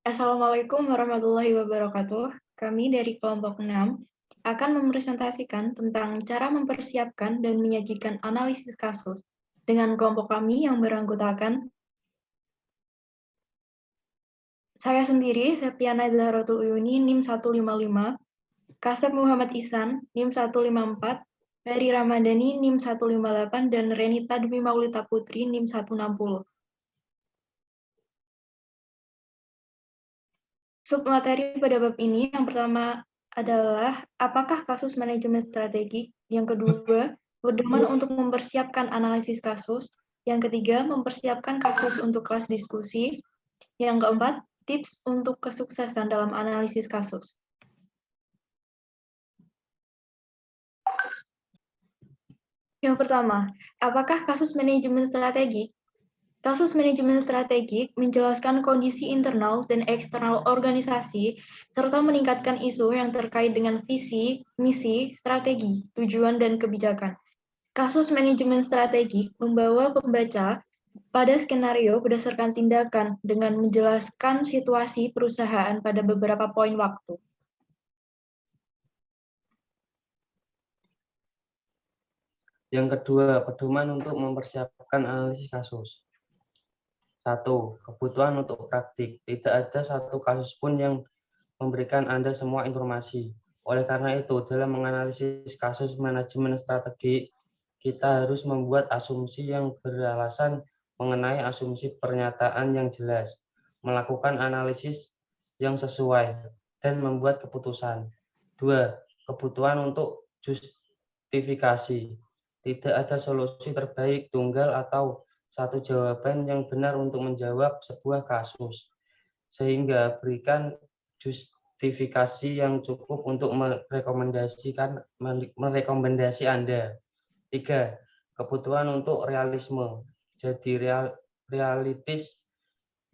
Assalamualaikum warahmatullahi wabarakatuh. Kami dari kelompok 6 akan mempresentasikan tentang cara mempersiapkan dan menyajikan analisis kasus dengan kelompok kami yang beranggotakan saya sendiri, Septiana Zahratul Uyuni, NIM 155, Kasep Muhammad Ihsan, NIM 154, Ferry Ramadhani, NIM 158, dan Renita Dwi Maulita Putri, NIM 160. Submateri pada bab ini yang pertama adalah apakah kasus manajemen strategik, yang kedua pedoman untuk mempersiapkan analisis kasus, yang ketiga mempersiapkan kasus untuk kelas diskusi, yang keempat tips untuk kesuksesan dalam analisis kasus. Yang pertama, apakah kasus manajemen strategik? Kasus manajemen strategik menjelaskan kondisi internal dan eksternal organisasi, serta meningkatkan isu yang terkait dengan visi, misi, strategi, tujuan, dan kebijakan. Kasus manajemen strategik membawa pembaca pada skenario berdasarkan tindakan dengan menjelaskan situasi perusahaan pada beberapa poin waktu. Yang kedua, pedoman untuk mempersiapkan analisis kasus. 1. Kebutuhan untuk praktik. Tidak ada satu kasus pun yang memberikan Anda semua informasi. Oleh karena itu, dalam menganalisis kasus manajemen strategi, kita harus membuat asumsi yang beralasan mengenai asumsi pernyataan yang jelas, melakukan analisis yang sesuai, dan membuat keputusan. 2. Kebutuhan untuk justifikasi. Tidak ada solusi terbaik tunggal atau satu jawaban yang benar untuk menjawab sebuah kasus. Sehingga berikan justifikasi yang cukup untuk merekomendasi Anda. 3. Kebutuhan untuk realisme. Jadi realistis,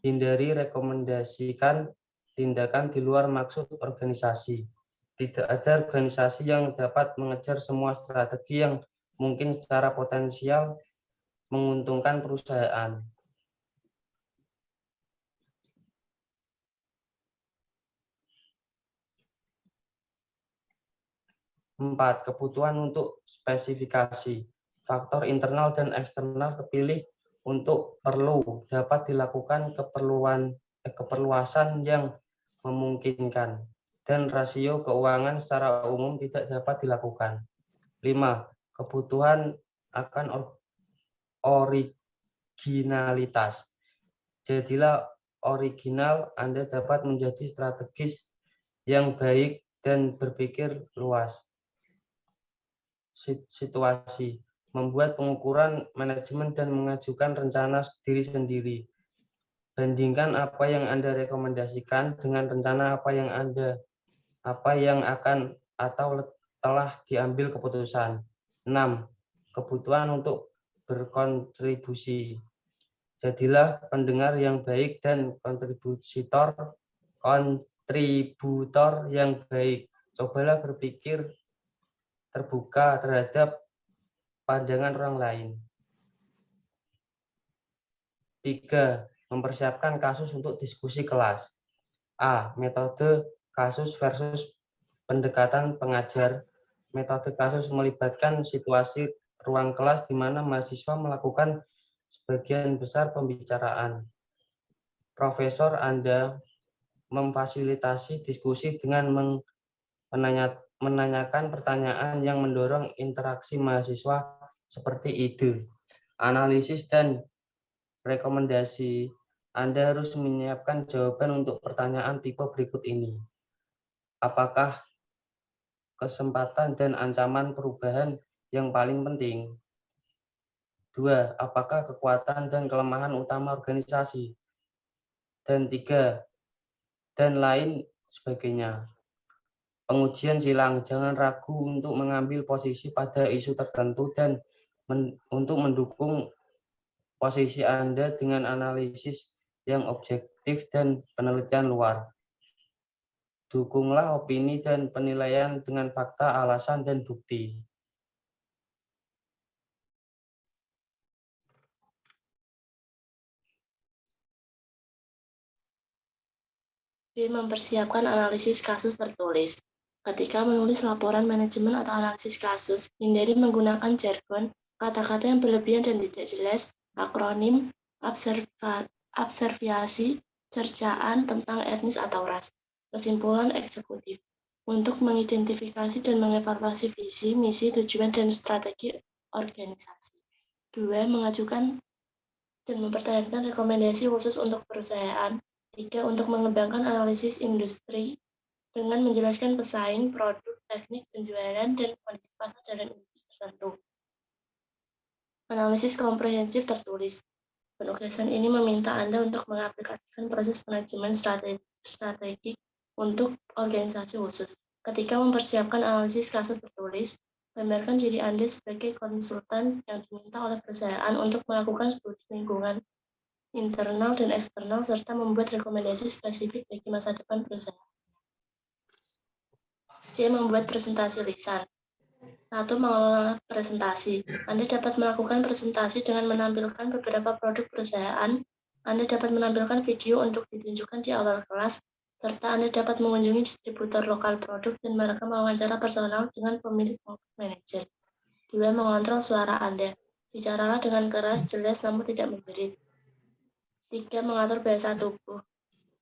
hindari rekomendasikan tindakan di luar maksud organisasi. Tidak ada organisasi yang dapat mengejar semua strategi yang mungkin secara potensial menguntungkan perusahaan. 4. Kebutuhan untuk spesifikasi. Faktor internal dan eksternal terpilih untuk perlu dapat dilakukan keperluasan yang memungkinkan dan rasio keuangan secara umum tidak dapat dilakukan. 5. Kebutuhan akan originalitas. Jadilah original, Anda dapat menjadi strategis yang baik dan berpikir luas. Situasi, membuat pengukuran manajemen dan mengajukan rencana diri sendiri. Bandingkan apa yang Anda rekomendasikan dengan rencana apa yang akan atau telah diambil keputusan. 6. Kebutuhan untuk berkontribusi. Jadilah pendengar yang baik dan kontributor yang baik. Cobalah berpikir terbuka terhadap pandangan orang lain. 3. Mempersiapkan kasus untuk diskusi kelas. A. Metode kasus versus pendekatan pengajar. Metode kasus melibatkan situasi ruang kelas di mana mahasiswa melakukan sebagian besar pembicaraan. Profesor Anda memfasilitasi diskusi dengan menanyakan pertanyaan yang mendorong interaksi mahasiswa seperti ide, analisis, dan rekomendasi. Anda harus menyiapkan jawaban untuk pertanyaan tipe berikut ini. Apakah kesempatan dan ancaman perubahan yang paling penting? 2. Apakah kekuatan dan kelemahan utama organisasi? Dan 3. Dan lain sebagainya. Pengujian silang, jangan ragu untuk mengambil posisi pada isu tertentu dan untuk mendukung posisi Anda dengan analisis yang objektif dan penelitian luar. Dukunglah opini dan penilaian dengan fakta, alasan, dan bukti. B. Mempersiapkan analisis kasus tertulis. Ketika menulis laporan manajemen atau analisis kasus, hindari menggunakan jargon, kata-kata yang berlebihan dan tidak jelas, akronim, observasi, cercaan tentang etnis atau ras. Kesimpulan eksekutif. Untuk mengidentifikasi dan mengevaluasi visi, misi, tujuan, dan strategi organisasi. 2. Mengajukan dan mempertahankan rekomendasi khusus untuk perusahaan. 3. Untuk mengembangkan analisis industri dengan menjelaskan pesaing, produk, teknik, penjualan, dan kondisi pasar dalam industri tertentu. Analisis komprehensif tertulis. Penugasan ini meminta Anda untuk mengaplikasikan proses manajemen strategik untuk organisasi khusus. Ketika mempersiapkan analisis kasus tertulis, gambarkan diri Anda sebagai konsultan yang diminta oleh perusahaan untuk melakukan studi lingkungan internal dan eksternal serta membuat rekomendasi spesifik bagi masa depan perusahaan. C. Membuat presentasi lisan. 1. Mengelola presentasi. Anda dapat melakukan presentasi dengan menampilkan beberapa produk perusahaan. Anda dapat menampilkan video untuk ditunjukkan di awal kelas, serta Anda dapat mengunjungi distributor lokal produk dan merekam wawancara personal dengan pemilik maupun manajer. 2. Mengontrol suara Anda. Bicaralah dengan keras, jelas, namun tidak menjerit. 3. Mengatur bahasa tubuh.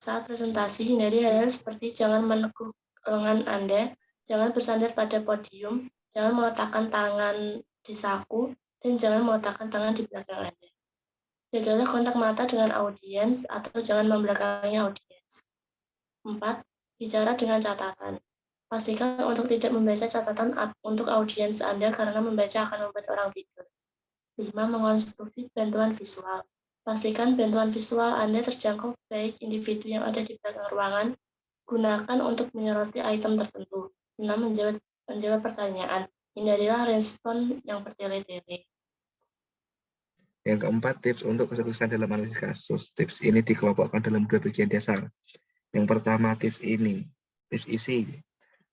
Saat presentasi, hindari hal-hal seperti jangan menekuk lengan Anda, jangan bersandar pada podium, jangan meletakkan tangan di saku, dan jangan meletakkan tangan di belakang Anda. Jagalah kontak mata dengan audiens atau jangan membelakangi audiens. 4. Bicara dengan catatan. Pastikan untuk tidak membaca catatan untuk audiens Anda karena membaca akan membuat orang tidur. 5. Mengonstruksi bantuan visual. Pastikan bantuan visual Anda terjangkau baik individu yang ada di belakang ruangan. Gunakan untuk menyoroti item tertentu. 6. Menjawab pertanyaan. Hindarilah respon yang bertele-tele. Yang keempat, tips untuk kesuksesan dalam analisis kasus. Tips ini dikelompokkan dalam 2 bagian dasar. Yang pertama, tips isi.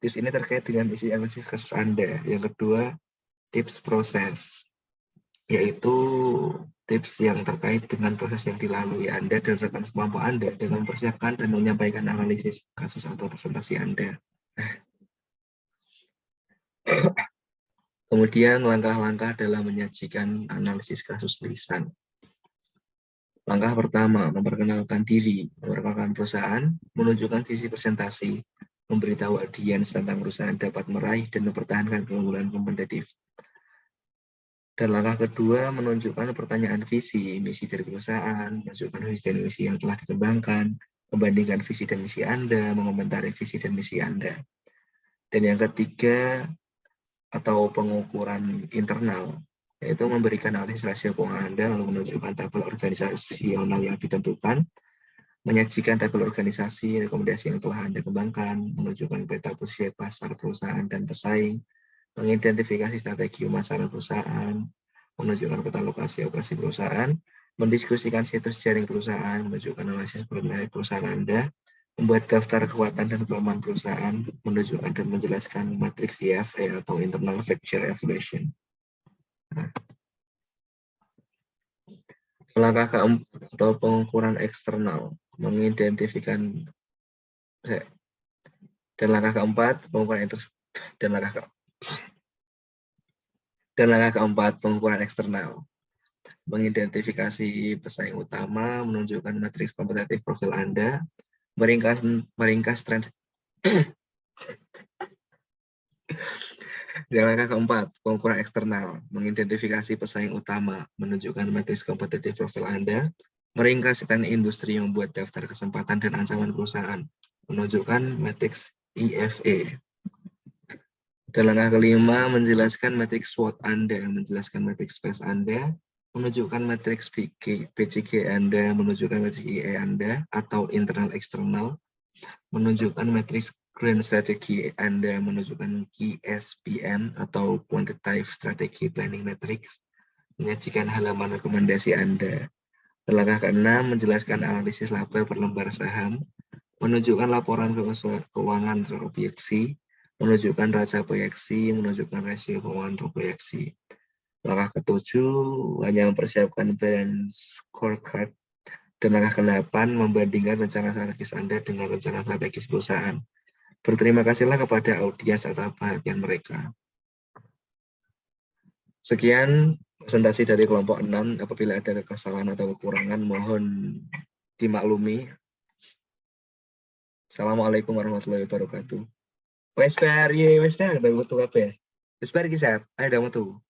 Tips ini terkait dengan isi analisis kasus Anda. Yang kedua, tips proses, yaitu tips yang terkait dengan proses yang dilalui Anda dan rekan semampu Anda dalam mempersiapkan dan menyampaikan analisis kasus atau presentasi Anda. Kemudian langkah-langkah dalam menyajikan analisis kasus lisan. Langkah pertama, memperkenalkan diri, memperkenalkan perusahaan, menunjukkan visi presentasi, memberitahu audiens tentang perusahaan dapat meraih dan mempertahankan keunggulan kompetitif. Dan langkah kedua, menunjukkan pertanyaan visi, misi dari perusahaan, menunjukkan visi dan misi yang telah dikembangkan, membandingkan visi dan misi Anda, mengomentari visi dan misi Anda. Dan yang ketiga, atau pengukuran internal, yaitu memberikan analisis rasio keuangan Anda, lalu menunjukkan tabel organisasional yang ditentukan, menyajikan tabel organisasi, rekomendasi yang telah Anda kembangkan, menunjukkan peta posisi pasar perusahaan dan pesaing, mengidentifikasi strategi pemasaran perusahaan, menunjukkan peta lokasi operasi perusahaan, mendiskusikan situs jaring perusahaan, menunjukkan analisis perusahaan Anda, membuat daftar kekuatan dan kelemahan perusahaan, menunjukkan dan menjelaskan matriks IFE atau Internal Factor Evaluation. Nah, langkah keempat atau pengukuran eksternal, mengidentifikasi dan langkah keempat pengukuran dan langkah keempat pengukuran eksternal, mengidentifikasi pesaing utama, menunjukkan matriks kompetitif profil Anda, meringkas tren. Dan langkah keempat, pengukuran eksternal, mengidentifikasi pesaing utama, menunjukkan matriks kompetitif profil Anda, meringkas tren industri yang membuat daftar kesempatan dan ancaman perusahaan, menunjukkan matriks IFE. Dan langkah kelima, menjelaskan matriks SWOT Anda, menjelaskan matriks PES Anda, menunjukkan matriks PCG Anda, menunjukkan matriks IE Anda atau internal eksternal, menunjukkan matriks Grand Strategy Anda, menunjukkan QSPM atau Quantitative Strategy Planning Matrix, menyajikan halaman rekomendasi Anda. Dan langkah keenam, menjelaskan analisis laba per lembar saham, menunjukkan laporan keuangan terobjeksi, menunjukkan raca proyeksi, menunjukkan rasio keuangan terobjeksi. Langkah ketujuh, hanya mempersiapkan balance scorecard Dan langkah ke-8, membandingkan rencana strategis Anda dengan rencana strategis perusahaan. Berterima kasihlah kepada audiens atas perhatian mereka. Sekian presentasi dari kelompok 6. Apabila ada kesalahan atau kekurangan, mohon dimaklumi. Assalamualaikum warahmatullahi wabarakatuh. Wes bar, wes dah, ada metu apa ya? Wes bar iki, Sep. Ayo dah metu.